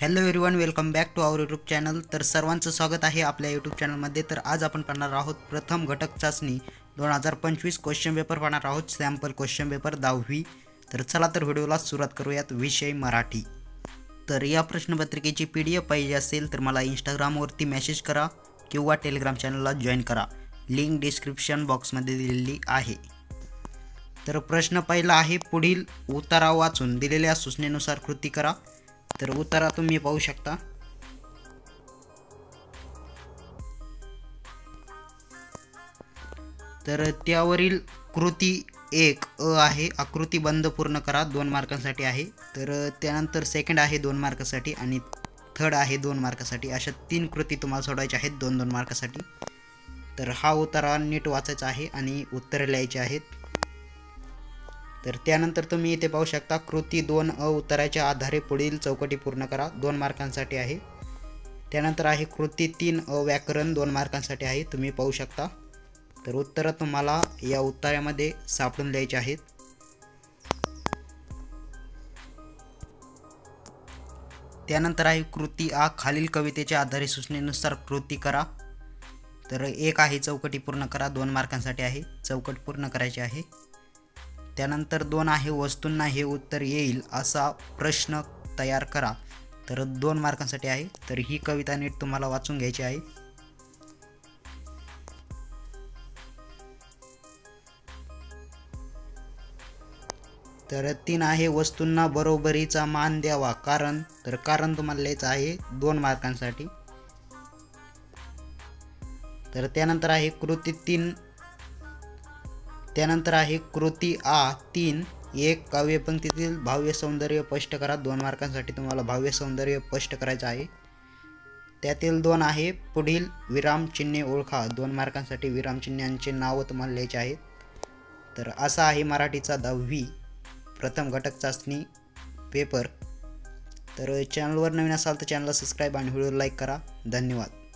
Hello everyone, welcome back to our YouTube channel. तर सर्वांचं स्वागत आहे आपल्या यूट्यूब चॅनलमध्ये। तर आज आपण पाहणार आहोत प्रथम घटक चाचणी 2025 क्वेश्चन पेपर पाहणार आहोत, सॅम्पल क्वेश्चन पेपर 10वी। तर चला तर व्हिडिओला सुरुवात करूयात। विषय मराठी। तर या प्रश्नपत्रिकेची PDF पाहिजे असेल तर मला इंस्टाग्रामवरती मेसेज करा किंवा टेलिग्राम चॅनलला जॉईन करा, लिंक डिस्क्रिप्शन बॉक्समध्ये दिलेली आहे। तर प्रश्न पहिला आहे, पुढील उतारा वाचून दिलेल्या सूचनेनुसार कृती करा। तर उतारा तुम्ही पाहू शकता। तर त्यावरील कृती 1 अ आहे, आकृती बंद पूर्ण करा, 2 मार्कांसाठी आहे। तर त्यानंतर सेकंड आहे 2 मार्कासाठी आणि थर्ड आहे 2 मार्कासाठी। अशा 3 कृती तुम्हाला सोडवायच्या आहेत 2-2 मार्कासाठी। तर हा उतारा नीट वाचायचा आहे आणि उत्तरे लिहायची आहेत। तर त्यानंतर तुम्ही इथे पाहू शकता, कृती 2 अ उत्तराच्या आधारे पुढील चौकटी पूर्ण करा, 2 मार्कांसाठी आहे। त्यानंतर आहे कृती 3 अ व्याकरण, 2 मार्कांसाठी आहे, तुम्ही पाहू शकता। तर उत्तरं तुम्हाला या उत्तरामध्ये सापडून लिहायची आहेत। त्यानंतर आहे कृती आ, खालील कवितेच्या आधारे सूचनेनुसार कृती करा। तर 1 आहे चौकटी पूर्ण करा, 2 मार्कांसाठी आहे, चौकट पूर्ण करायची आहे। त्यानंतर 2 आहे वस्तूंना हे उत्तर येईल असा प्रश्न तयार करा। तर 2 मार्कांसाठी आहे। तर ही कविता नीट तुम्हाला वाचून घ्यायची आहे। तर 3 आहे वस्तूंना बरोबरीचा मान द्यावा, कारण। तर कारण तुम्हाला लिहायचं आहे 2 मार्कांसाठी। तर त्यानंतर आहे कृती 3, त्यानंतर आहे कृती आ 3 1 काव्यपंक्तीतील भाव्य सौंदर्य स्पष्ट करा, 2 मार्कांसाठी तुम्हाला भाव्य सौंदर्य स्पष्ट करायचं आहे। त्यातील 2 आहे पुढील विरामचिन्हे ओळखा, 2 मार्कांसाठी विरामचिन्हांचे नाव तुम्हाला लिहायचे आहेत। तर असा आहे मराठीचा 10वी प्रथम घटक चाचणी पेपर। तर चॅनलवर नवीन असाल तर चॅनलला सबस्क्राईब आणि व्हिडिओ लाईक करा। धन्यवाद।